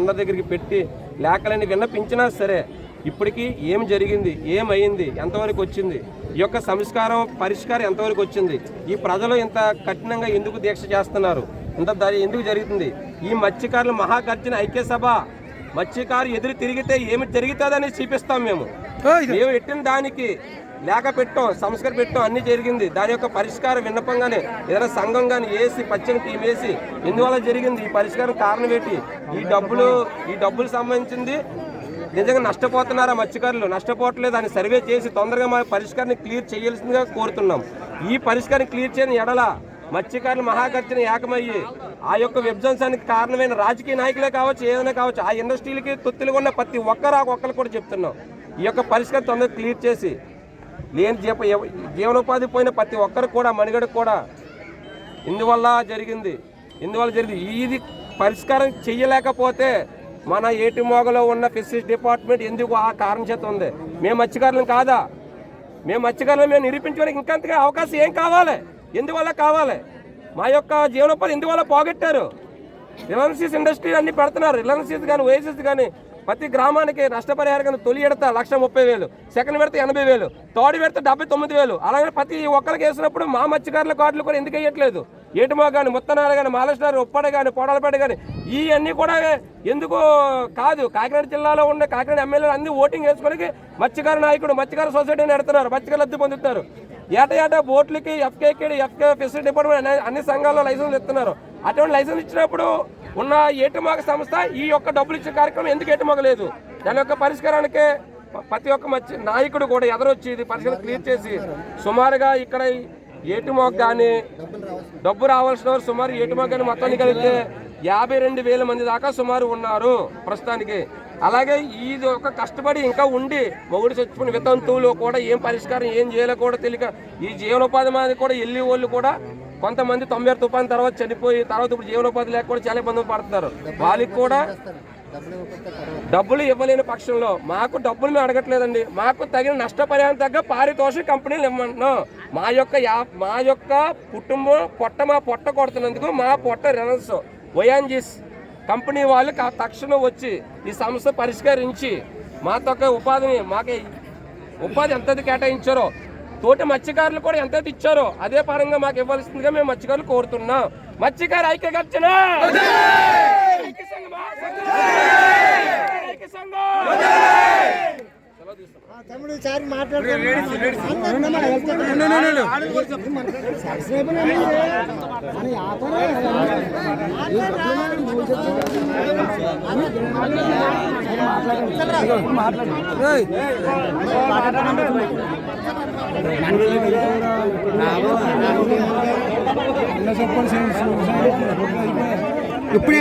అందరి దగ్గరికి పెట్టి లేఖలని విన్నపించినా సరే ఇప్పటికీ ఏం జరిగింది, ఏమైంది, ఎంతవరకు వచ్చింది, ఈ యొక్క సంస్కారం పరిష్కారం ఎంతవరకు వచ్చింది, ఈ ప్రజలు ఇంత కఠినంగా ఎందుకు దీక్ష చేస్తున్నారు, ఇంత ఎందుకు జరుగుతుంది, ఈ మత్స్యకారుల మహాగర్జన ఐక్య సభ మత్స్యకారు ఎదురు తిరిగితే ఏమి జరుగుతుందని చూపిస్తాం. మేము ఎట్టిన దానికి లేఖ పెట్టాం, సంస్కారం పెట్టాం, అన్ని జరిగింది. దాని యొక్క పరిష్కారం విన్నపంగానే ఏదైనా సంఘం కానీ వేసి పచ్చని టీం వేసి ఎందువల్ల జరిగింది, ఈ పరిష్కారం కారణం ఏంటి, ఈ డబ్బులు సంబంధించింది నిజంగా నష్టపోతున్నారా మత్స్యకారులు, నష్టపోవట్లేదు అని సర్వే చేసి తొందరగా మా పరిష్కారాన్ని క్లియర్ చేయాల్సిందిగా కోరుతున్నాం. ఈ పరిష్కారం క్లియర్ చేయని ఎడల మత్స్యకారులు మహాగర్జన ఏకమయ్యి ఆ యొక్క విధ్వంసానికి కారణమైన రాజకీయ నాయకులే కావచ్చు, ఏదైనా కావచ్చు, ఆ ఇండస్ట్రీలకి తొత్తులుగా ఉన్న ప్రతి ఒక్కరు కూడా చెప్తున్నాం. ఈ యొక్క పరిష్కారం తొందరగా క్లియర్ చేసి లేని జీవనోపాధి పోయిన ప్రతి ఒక్కరు కూడా మనుగడకు కూడా ఇందువల్ల జరిగింది. ఇది పరిష్కారం చెయ్యలేకపోతే మన ఏటిమోగలో ఉన్న ఫిషరీస్ డిపార్ట్మెంట్ ఎందుకు ఆ కారణం చేత ఉంది. మేము మత్స్యకారులను కాదా, మేము నిరూపించడానికి ఇంకంతగా అవకాశం ఏం కావాలి, ఎందువల్ల కావాలి, మా యొక్క జీవనోపాధి ఎందువల్ల పోగొట్టారు. రిలయన్స్ ఇండస్ట్రీ అన్ని పెడుతున్నారు, రిలయన్స్ కానీ ఓఎస్ఎస్ కానీ ప్రతి గ్రామానికి నష్టపరిహారం తొలి విడత 1,30,000, సెకండ్ విడత 80,000, థర్డ్ విడత 79,000. అలాగే ప్రతి ఒక్కరికి వేసినప్పుడు మా మత్స్యకారుల కార్డులు కూడా ఎందుకు వేయట్లేదు. ఏటుమో కానీ, ముత్తనాలు కానీ, మాలస్టారు, ఉప్పడ కానీ, పొడాలపేట కానీ ఇవన్నీ కూడా ఎందుకు కాదు. కాకినాడ జిల్లాలో ఉన్న కాకినాడ ఎమ్మెల్యేలు అన్ని ఓటింగ్ వేసుకొని మత్స్యకార నాయకుడు మత్స్యకార సొసైటీని నడుతున్నారు, మత్స్యకారులు లబ్ధి పొందుతున్నారు. ఏటా బోట్లకి ఎఫ్కే ఫిషరీ డిపార్ట్మెంట్ అన్ని సంఘాల్లో లైసెన్స్ ఇస్తున్నారు. అటువంటి లైసెన్స్ ఇచ్చినప్పుడు ఉన్న ఏటుమోగ సంస్థ ఈ యొక్క డబ్బులు ఇచ్చే కార్యక్రమం ఎందుకు ఏటుమోగలేదు. దాని యొక్క పరిష్కారానికి ప్రతి ఒక్క నాయకుడు కూడా ఎదరొచ్చి ఇది పరిష్కారం క్లియర్ చేసి సుమారుగా ఇక్కడ ఏటుమోగ కానీ డబ్బు రావాల్సిన వారు సుమారు ఏటుమోగ కానీ మొత్తాన్ని కలిగితే 52,000 మంది దాకా సుమారు ఉన్నారు ప్రస్తుతానికి. అలాగే ఇది ఒక కష్టపడి ఇంకా ఉండి మొగుడు చచ్చిపోయిన వితంతువులు కూడా ఏం పరిష్కారం ఏం చేయాలో కూడా తెలియక ఈ జీవనోపాధి మీద కూడా వెళ్ళి వాళ్ళు కూడా కొంతమంది 96 తుఫాను తర్వాత చనిపోయి తర్వాత ఇప్పుడు జీవనోపాధి లేక కూడా చాలా ఇబ్బందులు పడుతున్నారు. వాళ్ళకి కూడా డబ్బులు ఇవ్వలేని పక్షంలో మాకు డబ్బులు మేము అడగట్లేదండి, మాకు తగిన నష్టపరిహారం తగ్గ పారితోషిక కంపెనీలు ఇవ్వమంటున్నాం. మా యొక్క కుటుంబం మా పొట్ట కొడుతున్నందుకు మా పొట్ట రిలయన్స్ ఓఎన్జీసీ కంపెనీ వాళ్ళు తక్షణం వచ్చి ఈ సమస్య పరిష్కరించి మాతో మాకు ఉపాధి ఎంతది కేటాయించారో తోటి మత్స్యకారులు కూడా ఎంతైతే ఇచ్చారో అదే పరంగా మాకు ఇవ్వాల్సిందిగా మేము మత్స్యకారులు కోరుతున్నాం. మత్స్యకార ఐక్యగర్జన ఇప్పుడు